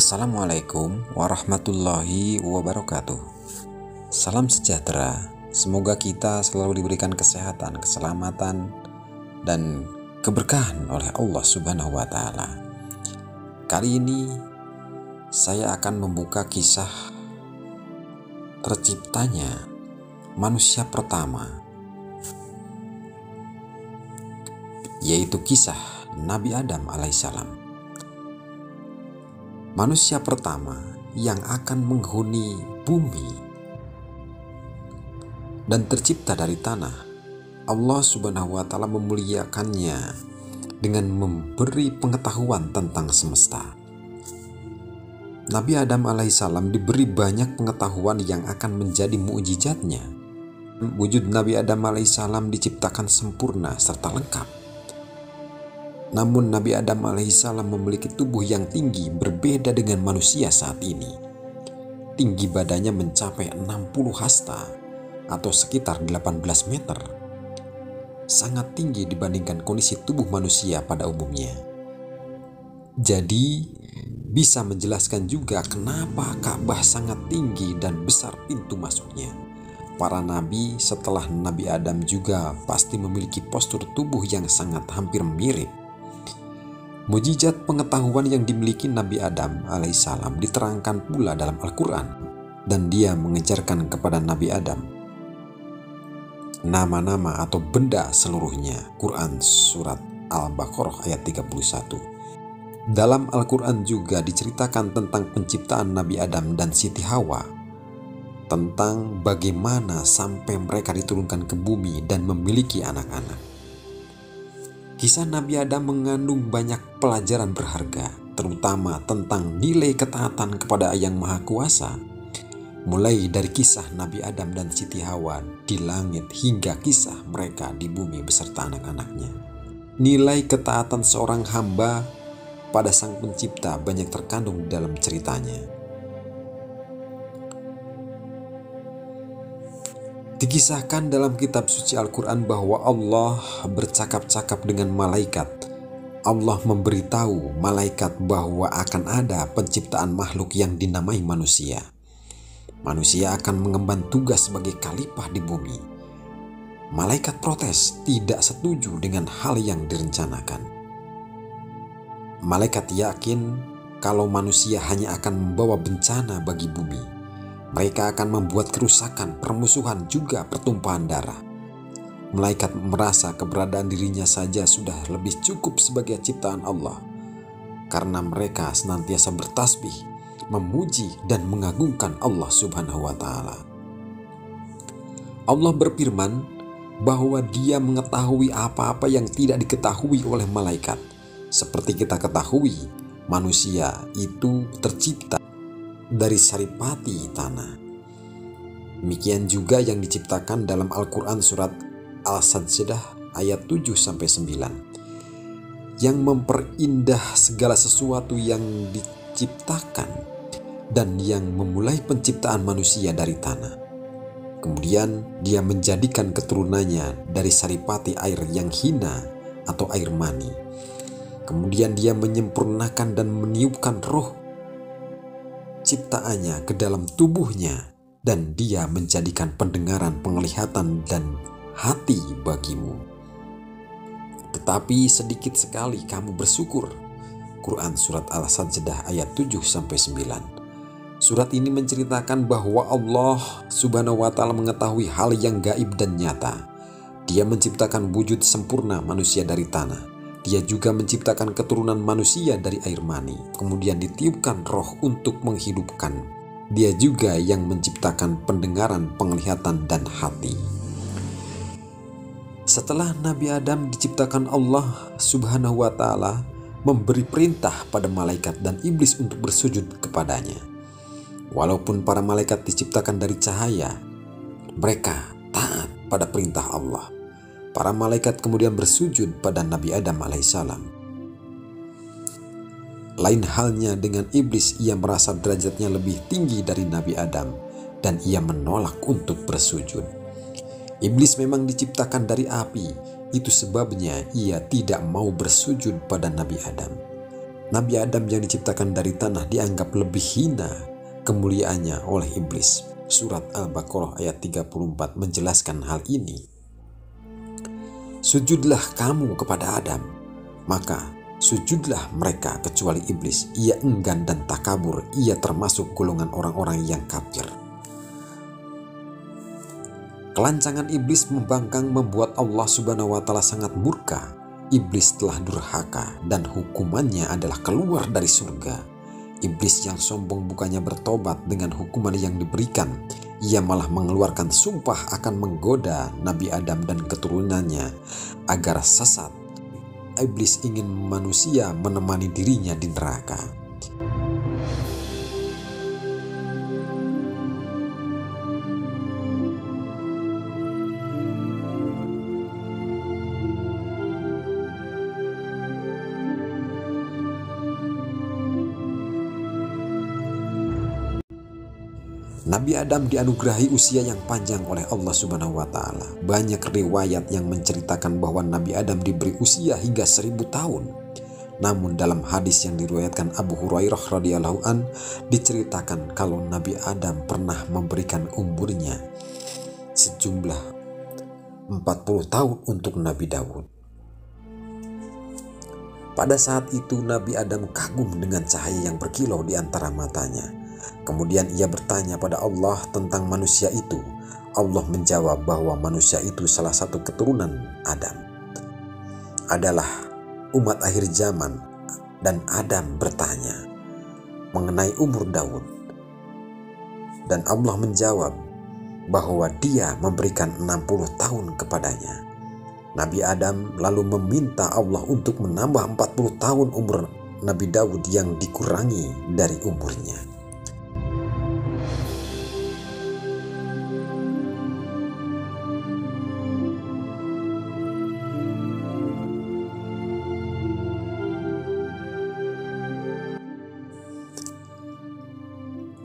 Assalamualaikum warahmatullahi wabarakatuh. Salam sejahtera. Semoga kita selalu diberikan kesehatan, keselamatan, dan keberkahan oleh Allah Subhanahu wa Ta'ala. Kali ini saya akan membuka kisah terciptanya manusia pertama, yaitu kisah Nabi Adam alaihissalam. Manusia pertama yang akan menghuni bumi dan tercipta dari tanah. Allah Subhanahu wa Ta'ala memuliakannya dengan memberi pengetahuan tentang semesta. Nabi Adam alaihissalam diberi banyak pengetahuan yang akan menjadi mukjizatnya. Wujud Nabi Adam alaihissalam diciptakan sempurna serta lengkap. Namun Nabi Adam alaihissalam memiliki tubuh yang tinggi, berbeda dengan manusia saat ini. Tinggi badannya mencapai 60 hasta atau sekitar 18 meter. Sangat tinggi dibandingkan kondisi tubuh manusia pada umumnya. Jadi bisa menjelaskan juga kenapa Ka'bah sangat tinggi dan besar pintu masuknya. Para nabi setelah Nabi Adam juga pasti memiliki postur tubuh yang sangat hampir mirip. Mukjizat pengetahuan yang dimiliki Nabi Adam alaihissalam diterangkan pula dalam Al-Quran, dan dia mengejarkan kepada Nabi Adam nama-nama atau benda seluruhnya. Quran Surat Al-Baqarah ayat 31. Dalam Al-Quran juga diceritakan tentang penciptaan Nabi Adam dan Siti Hawa, tentang bagaimana sampai mereka diturunkan ke bumi dan memiliki anak-anak. Kisah Nabi Adam mengandung banyak pelajaran berharga, terutama tentang nilai ketaatan kepada Yang Maha Kuasa. Mulai dari kisah Nabi Adam dan Siti Hawa di langit hingga kisah mereka di bumi beserta anak-anaknya. Nilai ketaatan seorang hamba pada Sang Pencipta banyak terkandung dalam ceritanya. Dikisahkan dalam kitab suci Al-Quran bahwa Allah bercakap-cakap dengan malaikat. Allah memberitahu malaikat bahwa akan ada penciptaan makhluk yang dinamai manusia. Manusia akan mengemban tugas sebagai khalifah di bumi. Malaikat protes, tidak setuju dengan hal yang direncanakan. Malaikat yakin kalau manusia hanya akan membawa bencana bagi bumi. Mereka akan membuat kerusakan, permusuhan, juga pertumpahan darah. Malaikat merasa keberadaan dirinya saja sudah lebih cukup sebagai ciptaan Allah, karena mereka senantiasa bertasbih, memuji dan mengagungkan Allah Subhanahu wa Ta'ala. Allah berfirman bahwa Dia mengetahui apa-apa yang tidak diketahui oleh malaikat. Seperti kita ketahui, manusia itu tercipta dari saripati tanah. Demikian juga yang diciptakan dalam Al-Quran Surat Al-Sajdah ayat 7-9, yang memperindah segala sesuatu yang diciptakan dan yang memulai penciptaan manusia dari tanah. Kemudian Dia menjadikan keturunannya dari saripati air yang hina atau air mani. Kemudian Dia menyempurnakan dan meniupkan roh ciptaannya ke dalam tubuhnya, dan Dia menjadikan pendengaran, penglihatan, dan hati bagimu. Tetapi sedikit sekali kamu bersyukur. Quran Surat Al-Sajdah ayat 7-9. Surat ini menceritakan bahwa Allah Subhanahu wa Ta'ala mengetahui hal yang gaib dan nyata. Dia menciptakan wujud sempurna manusia dari tanah. Dia juga menciptakan keturunan manusia dari air mani, kemudian ditiupkan roh untuk menghidupkan. Dia juga yang menciptakan pendengaran, penglihatan, dan hati. Setelah Nabi Adam diciptakan, Allah Subhanahu wa Ta'ala memberi perintah pada malaikat dan iblis untuk bersujud kepadanya. Walaupun para malaikat diciptakan dari cahaya, mereka taat pada perintah Allah. Para malaikat kemudian bersujud pada Nabi Adam alaihissalam. Lain halnya dengan iblis, ia merasa derajatnya lebih tinggi dari Nabi Adam dan ia menolak untuk bersujud. Iblis memang diciptakan dari api, itu sebabnya ia tidak mau bersujud pada Nabi Adam. Nabi Adam yang diciptakan dari tanah dianggap lebih hina kemuliaannya oleh iblis. Surat Al-Baqarah ayat 34 menjelaskan hal ini. Sujudlah kamu kepada Adam, maka sujudlah mereka kecuali iblis. Ia enggan dan takabur, ia termasuk golongan orang-orang yang kafir. Kelancangan iblis membangkang membuat Allah Subhanahu wa Ta'ala sangat murka. Iblis telah durhaka dan hukumannya adalah keluar dari surga. Iblis yang sombong bukannya bertobat dengan hukuman yang diberikan, ia malah mengeluarkan sumpah akan menggoda Nabi Adam dan keturunannya agar sesat. Iblis ingin manusia menemani dirinya di neraka. Nabi Adam dianugerahi usia yang panjang oleh Allah Subhanahu wa Ta'ala. Banyak riwayat yang menceritakan bahwa Nabi Adam diberi usia hingga 1000 tahun. Namun dalam hadis yang diriwayatkan Abu Hurairah radhiyallahu an diceritakan kalau Nabi Adam pernah memberikan umurnya sejumlah 40 tahun untuk Nabi Daud. Pada saat itu Nabi Adam kagum dengan cahaya yang berkilau di antara matanya. Kemudian ia bertanya pada Allah tentang manusia itu. Allah menjawab bahwa manusia itu salah satu keturunan Adam, adalah umat akhir zaman. Dan Adam bertanya mengenai umur Daud, dan Allah menjawab bahwa dia memberikan 60 tahun kepadanya. Nabi Adam lalu meminta Allah untuk menambah 40 tahun umur Nabi Daud yang dikurangi dari umurnya.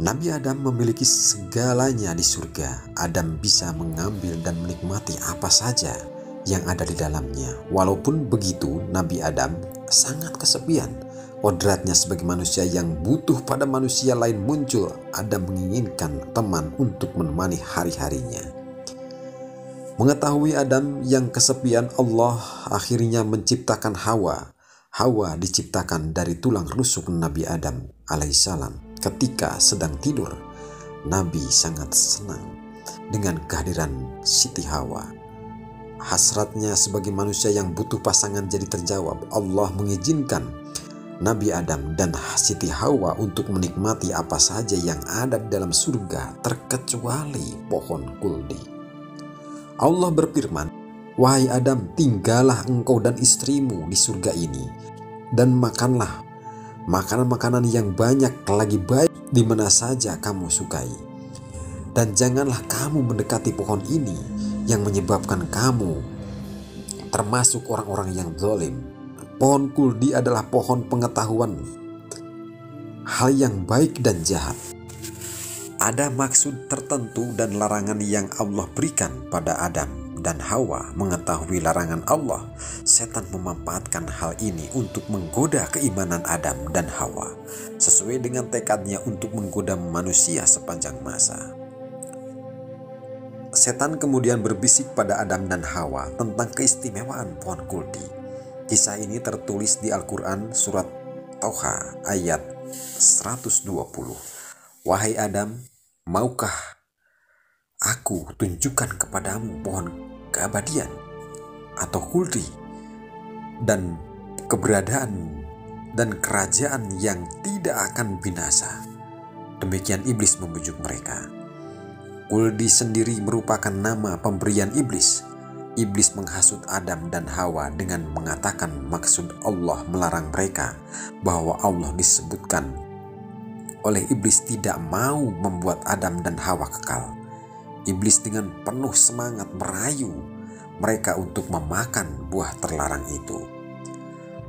Nabi Adam memiliki segalanya di surga. Adam bisa mengambil dan menikmati apa saja yang ada di dalamnya. Walaupun begitu, Nabi Adam sangat kesepian. Kodratnya sebagai manusia yang butuh pada manusia lain muncul. Adam menginginkan teman untuk menemani hari-harinya. Mengetahui Adam yang kesepian, Allah akhirnya menciptakan Hawa. Hawa diciptakan dari tulang rusuk Nabi Adam alaihissalam. Ketika sedang tidur, Nabi sangat senang dengan kehadiran Siti Hawa. Hasratnya sebagai manusia yang butuh pasangan jadi terjawab. Allah mengizinkan Nabi Adam dan Siti Hawa untuk menikmati apa saja yang ada di dalam surga, terkecuali pohon kuldi. Allah berfirman, "Wahai Adam, tinggallah engkau dan istrimu di surga ini, dan makanlah makanan-makanan yang banyak lagi baik di mana saja kamu sukai. Dan janganlah kamu mendekati pohon ini yang menyebabkan kamu termasuk orang-orang yang zalim." Pohon kuldi adalah pohon pengetahuan hal yang baik dan jahat. Ada maksud tertentu dan larangan yang Allah berikan pada Adam dan Hawa. Mengetahui larangan Allah, setan memanfaatkan hal ini untuk menggoda keimanan Adam dan Hawa, sesuai dengan tekadnya untuk menggoda manusia sepanjang masa. Setan kemudian berbisik pada Adam dan Hawa tentang keistimewaan pohon kuldi. Kisah ini tertulis di Al-Quran surat Toha ayat 120. "Wahai Adam, maukah aku tunjukkan kepadamu pohon keabadian atau kuldi dan keberadaan dan kerajaan yang tidak akan binasa?" Demikian iblis membujuk mereka. Kuldi sendiri merupakan nama pemberian iblis. Iblis menghasut Adam dan Hawa dengan mengatakan maksud Allah melarang mereka, bahwa Allah disebutkan oleh iblis tidak mau membuat Adam dan Hawa kekal. Iblis dengan penuh semangat merayu mereka untuk memakan buah terlarang itu.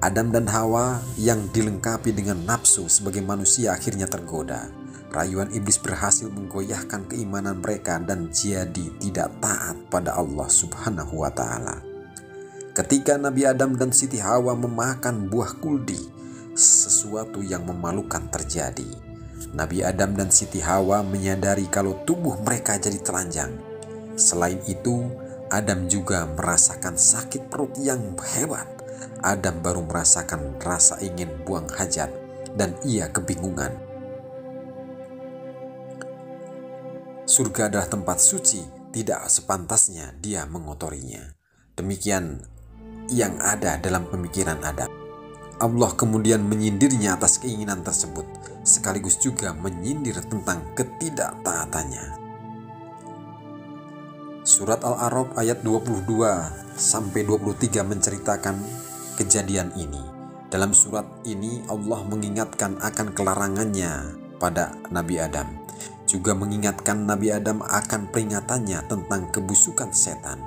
Adam dan Hawa yang dilengkapi dengan nafsu sebagai manusia akhirnya tergoda. Rayuan iblis berhasil menggoyahkan keimanan mereka dan jadi tidak taat pada Allah Subhanahu wa Ta'ala. Ketika Nabi Adam dan Siti Hawa memakan buah kuldi, sesuatu yang memalukan terjadi. Nabi Adam dan Siti Hawa menyadari kalau tubuh mereka jadi telanjang. Selain itu, Adam juga merasakan sakit perut yang hebat. Adam baru merasakan rasa ingin buang hajat dan ia kebingungan. Surga adalah tempat suci, tidak sepantasnya dia mengotorinya. Demikian yang ada dalam pemikiran Adam. Allah kemudian menyindirnya atas keinginan tersebut, sekaligus juga menyindir tentang ketidaktaatannya. Surat Al-A'raf ayat 22-23 menceritakan kejadian ini. Dalam surat ini Allah mengingatkan akan kelarangannya pada Nabi Adam, juga mengingatkan Nabi Adam akan peringatannya tentang kebusukan setan.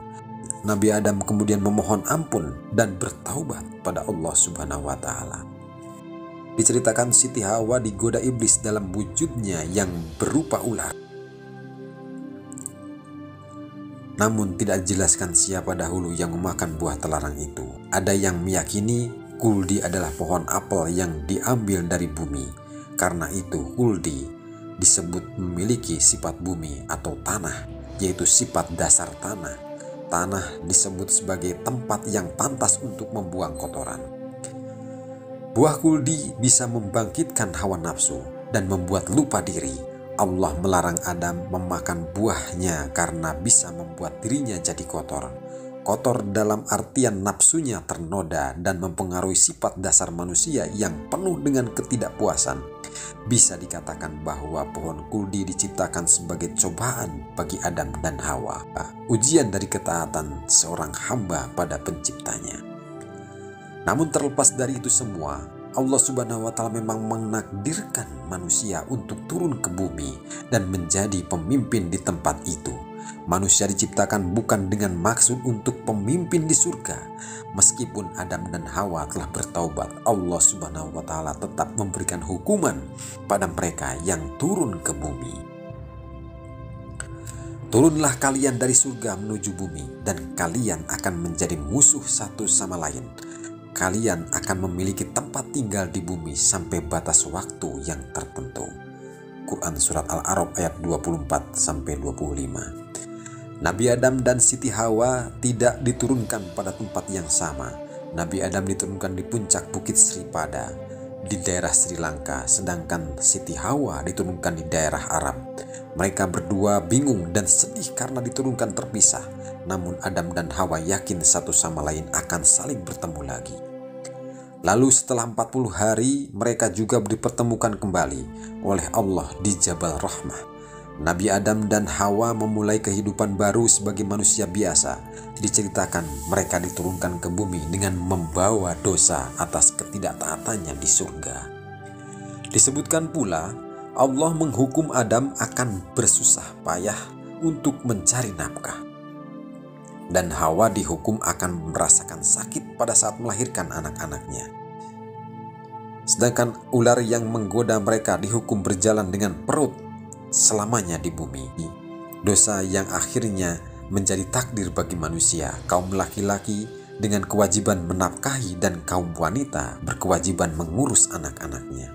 Nabi Adam kemudian memohon ampun dan bertaubat pada Allah Subhanahu wa Ta'ala. Diceritakan Siti Hawa digoda iblis dalam wujudnya yang berupa ular. Namun tidak dijelaskan siapa dahulu yang memakan buah terlarang itu. Ada yang meyakini kuldi adalah pohon apel yang diambil dari bumi. Karena itu kuldi disebut memiliki sifat bumi atau tanah, yaitu sifat dasar tanah. Tanah disebut sebagai tempat yang pantas untuk membuang kotoran. Buah kuldi bisa membangkitkan hawa nafsu dan membuat lupa diri. Allah melarang Adam memakan buahnya karena bisa membuat dirinya jadi kotor. Kotor dalam artian nafsunya ternoda dan mempengaruhi sifat dasar manusia yang penuh dengan ketidakpuasan. Bisa dikatakan bahwa pohon kuldi diciptakan sebagai cobaan bagi Adam dan Hawa, ujian dari ketaatan seorang hamba pada penciptanya. Namun terlepas dari itu semua, Allah Subhanahu wa Ta'ala memang menakdirkan manusia untuk turun ke bumi dan menjadi pemimpin di tempat itu. Manusia diciptakan bukan dengan maksud untuk pemimpin di surga. Meskipun Adam dan Hawa telah bertaubat, Allah Subhanahu wa Ta'ala tetap memberikan hukuman pada mereka yang turun ke bumi. Turunlah kalian dari surga menuju bumi, dan kalian akan menjadi musuh satu sama lain. Kalian akan memiliki tempat tinggal di bumi sampai batas waktu yang tertentu. Quran Surat Al-A'raf ayat 24-25. Nabi Adam dan Siti Hawa tidak diturunkan pada tempat yang sama. Nabi Adam diturunkan di puncak Bukit Sripada di daerah Sri Lanka, sedangkan Siti Hawa diturunkan di daerah Arab. Mereka berdua bingung dan sedih karena diturunkan terpisah. Namun Adam dan Hawa yakin satu sama lain akan saling bertemu lagi. Lalu setelah 40 hari mereka juga dipertemukan kembali oleh Allah di Jabal Rahmah. Nabi Adam dan Hawa memulai kehidupan baru sebagai manusia biasa. Diceritakan mereka diturunkan ke bumi dengan membawa dosa atas ketidaktaatannya di surga. Disebutkan pula Allah menghukum Adam akan bersusah payah untuk mencari nafkah. Dan Hawa dihukum akan merasakan sakit pada saat melahirkan anak-anaknya. Sedangkan ular yang menggoda mereka dihukum berjalan dengan perut selamanya di bumi. Dosa yang akhirnya menjadi takdir bagi manusia, kaum laki-laki dengan kewajiban menafkahi dan kaum wanita berkewajiban mengurus anak-anaknya.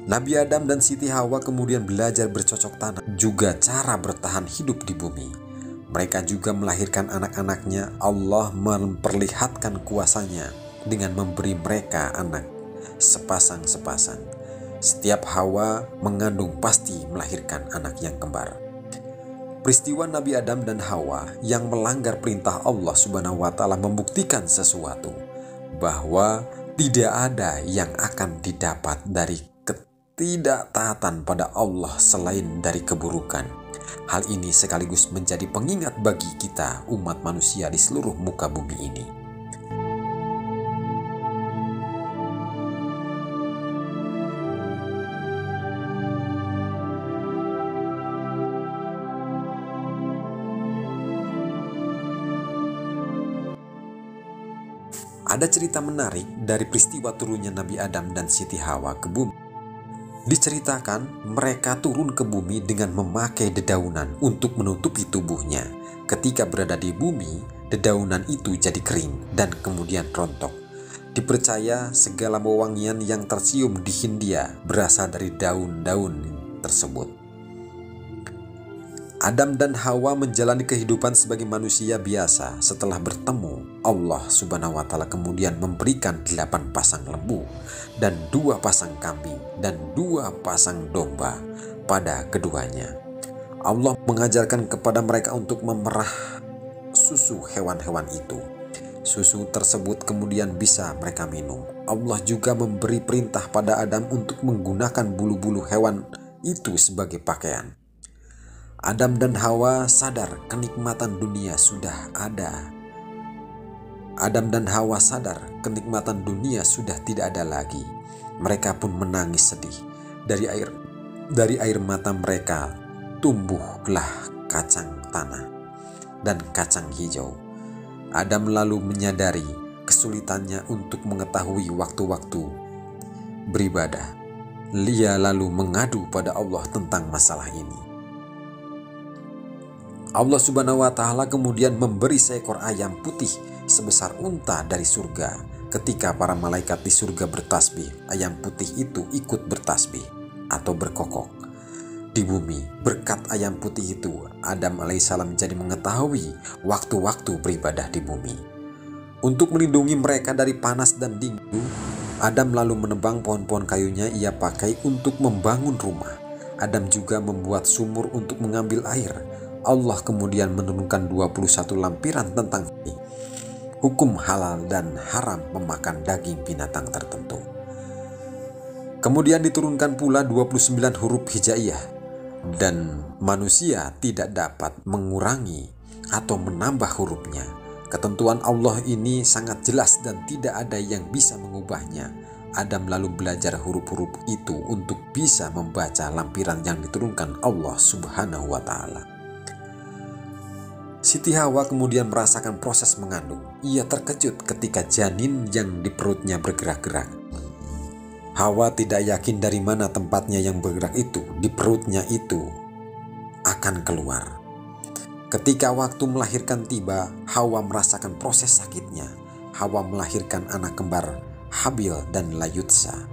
Nabi Adam dan Siti Hawa kemudian belajar bercocok tanam, juga cara bertahan hidup di bumi. Mereka juga melahirkan anak-anaknya. Allah memperlihatkan kuasanya dengan memberi mereka anak sepasang-sepasang. Setiap Hawa mengandung pasti melahirkan anak yang kembar. Peristiwa Nabi Adam dan Hawa yang melanggar perintah Allah Subhanahu wa Ta'ala membuktikan sesuatu, bahwa tidak ada yang akan didapat dari ketidaktaatan pada Allah selain dari keburukan. Hal ini sekaligus menjadi pengingat bagi kita umat manusia di seluruh muka bumi ini. Ada cerita menarik dari peristiwa turunnya Nabi Adam dan Siti Hawa ke bumi. Diceritakan mereka turun ke bumi dengan memakai dedaunan untuk menutupi tubuhnya. Ketika berada di bumi, dedaunan itu jadi kering dan kemudian rontok. Dipercaya segala wewangian yang tercium di Hindia berasal dari daun-daun tersebut. Adam dan Hawa menjalani kehidupan sebagai manusia biasa. Setelah bertemu, Allah Subhanahu wa Ta'ala kemudian memberikan 8 pasang lembu dan 2 pasang kambing dan 2 pasang domba pada keduanya. Allah mengajarkan kepada mereka untuk memerah susu hewan-hewan itu. Susu tersebut kemudian bisa mereka minum. Allah juga memberi perintah pada Adam untuk menggunakan bulu-bulu hewan itu sebagai pakaian. Adam dan Hawa sadar kenikmatan dunia sudah ada. Adam dan Hawa sadar kenikmatan dunia sudah tidak ada lagi. Mereka pun menangis sedih. Dari air mata mereka tumbuhlah kacang tanah dan kacang hijau. Adam lalu menyadari kesulitannya untuk mengetahui waktu-waktu beribadah. Dia lalu mengadu pada Allah tentang masalah ini. Allah Subhanahu wa Ta'ala kemudian memberi seekor ayam putih sebesar unta dari surga. Ketika para malaikat di surga bertasbih, ayam putih itu ikut bertasbih atau berkokok di bumi. Berkat ayam putih itu, Adam alaihissalam jadi mengetahui waktu-waktu beribadah di bumi. Untuk melindungi mereka dari panas dan dingin, Adam lalu menebang pohon-pohon kayunya ia pakai untuk membangun rumah. Adam juga membuat sumur untuk mengambil air. Allah kemudian menurunkan 21 lampiran tentang hukum halal dan haram memakan daging binatang tertentu. Kemudian diturunkan pula 29 huruf hijaiyah. Dan manusia tidak dapat mengurangi atau menambah hurufnya. Ketentuan Allah ini sangat jelas dan tidak ada yang bisa mengubahnya. Adam lalu belajar huruf-huruf itu untuk bisa membaca lampiran yang diturunkan Allah Subhanahu wa Ta'ala. Siti Hawa kemudian merasakan proses mengandung. Ia terkejut ketika janin yang di perutnya bergerak-gerak. Hawa tidak yakin dari mana tempatnya yang bergerak itu, di perutnya itu akan keluar. Ketika waktu melahirkan tiba, Hawa merasakan proses sakitnya. Hawa melahirkan anak kembar Habil dan Layutsa.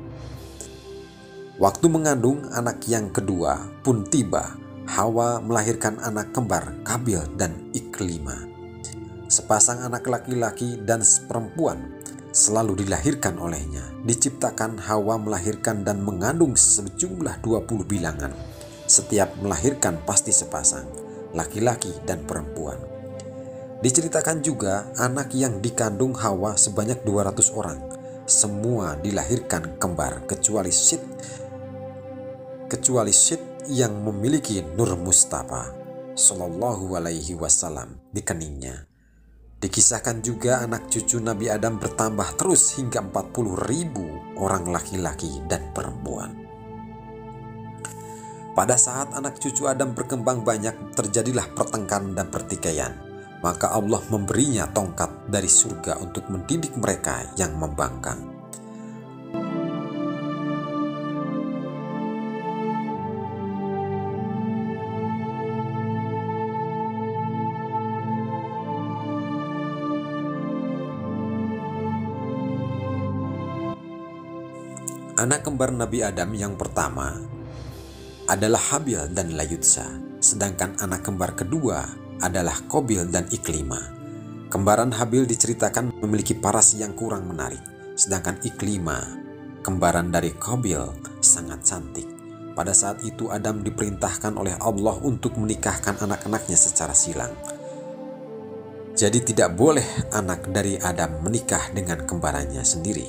Waktu mengandung anak yang kedua pun tiba. Hawa melahirkan anak kembar Kabil dan Iklima. Sepasang anak laki-laki dan perempuan selalu dilahirkan olehnya. Diciptakan Hawa melahirkan dan mengandung sejumlah 20 bilangan. Setiap melahirkan pasti sepasang, laki-laki dan perempuan. Diceritakan juga anak yang dikandung Hawa sebanyak 200 orang. Semua dilahirkan kembar kecuali Syed yang memiliki Nur Mustafa Sallallahu Alaihi Wasallam di keningnya. Dikisahkan juga anak cucu Nabi Adam bertambah terus hingga 40.000 orang laki-laki dan perempuan. Pada saat anak cucu Adam berkembang banyak, terjadilah pertengkaran dan pertikaian. Maka Allah memberinya tongkat dari surga untuk mendidik mereka yang membangkang. Anak kembar Nabi Adam yang pertama adalah Habil dan Layutsa, sedangkan anak kembar kedua adalah Qabil dan Iklima. Kembaran Habil diceritakan memiliki paras yang kurang menarik, sedangkan Iklima, kembaran dari Qabil, sangat cantik. Pada saat itu Adam diperintahkan oleh Allah untuk menikahkan anak-anaknya secara silang. Jadi tidak boleh anak dari Adam menikah dengan kembarannya sendiri.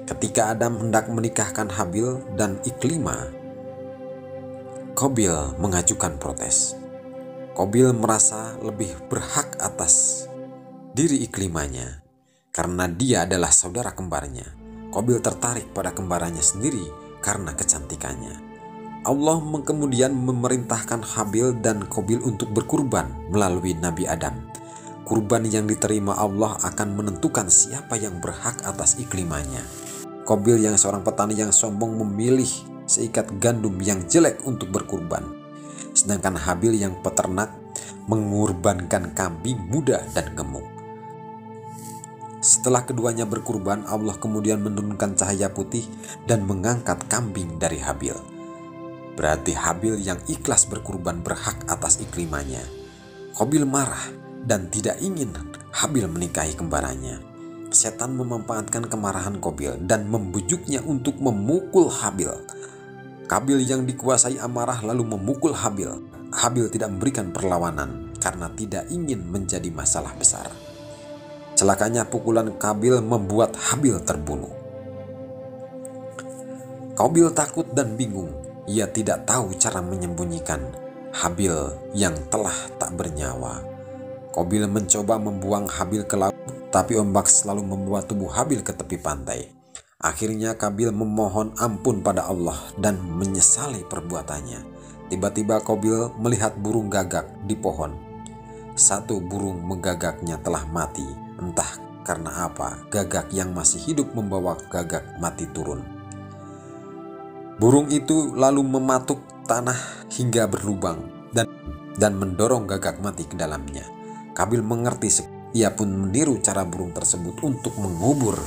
Ketika Adam hendak menikahkan Habil dan Iklima, Qabil mengajukan protes. Qabil merasa lebih berhak atas diri Iklimanya karena dia adalah saudara kembarnya. Qabil tertarik pada kembarannya sendiri karena kecantikannya. Allah kemudian memerintahkan Habil dan Qabil untuk berkurban melalui Nabi Adam. Kurban yang diterima Allah akan menentukan siapa yang berhak atas Iklimanya. Qabil yang seorang petani yang sombong memilih seikat gandum yang jelek untuk berkurban. Sedangkan Habil yang peternak mengorbankan kambing muda dan gemuk. Setelah keduanya berkurban, Allah kemudian menurunkan cahaya putih dan mengangkat kambing dari Habil. Berarti Habil yang ikhlas berkurban berhak atas iklimannya. Qabil marah dan tidak ingin Habil menikahi kembarannya. Setan memanfaatkan kemarahan Qabil dan membujuknya untuk memukul Habil. Qabil yang dikuasai amarah lalu memukul Habil. Habil tidak memberikan perlawanan karena tidak ingin menjadi masalah besar. Celakanya pukulan Qabil membuat Habil terbunuh. Qabil takut dan bingung. Ia tidak tahu cara menyembunyikan Habil yang telah tak bernyawa. Qabil mencoba membuang Habil ke laut, tapi ombak selalu membawa tubuh Habil ke tepi pantai. Akhirnya Qabil memohon ampun pada Allah dan menyesali perbuatannya. Tiba-tiba Qabil melihat burung gagak di pohon. Satu burung menggagaknya telah mati. Entah karena apa, gagak yang masih hidup membawa gagak mati turun. Burung itu lalu mematuk tanah hingga berlubang dan mendorong gagak mati ke dalamnya. Qabil mengerti, ia pun meniru cara burung tersebut untuk mengubur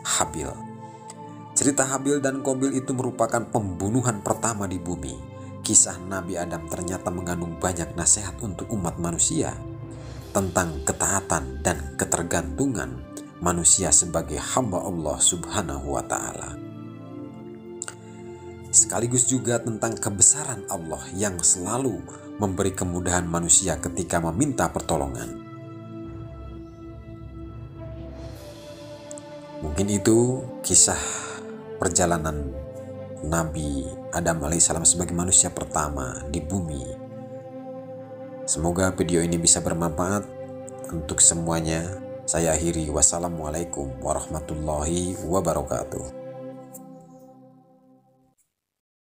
Habil. Cerita Habil dan Qabil itu merupakan pembunuhan pertama di bumi. Kisah Nabi Adam ternyata mengandung banyak nasihat untuk umat manusia tentang ketaatan dan ketergantungan manusia sebagai hamba Allah Subhanahu wa Ta'ala. Sekaligus juga tentang kebesaran Allah yang selalu memberi kemudahan manusia ketika meminta pertolongan. Mungkin itu kisah perjalanan Nabi Adam alaihissalam sebagai manusia pertama di bumi. Semoga video ini bisa bermanfaat untuk semuanya. Saya akhiri. Wassalamualaikum warahmatullahi wabarakatuh.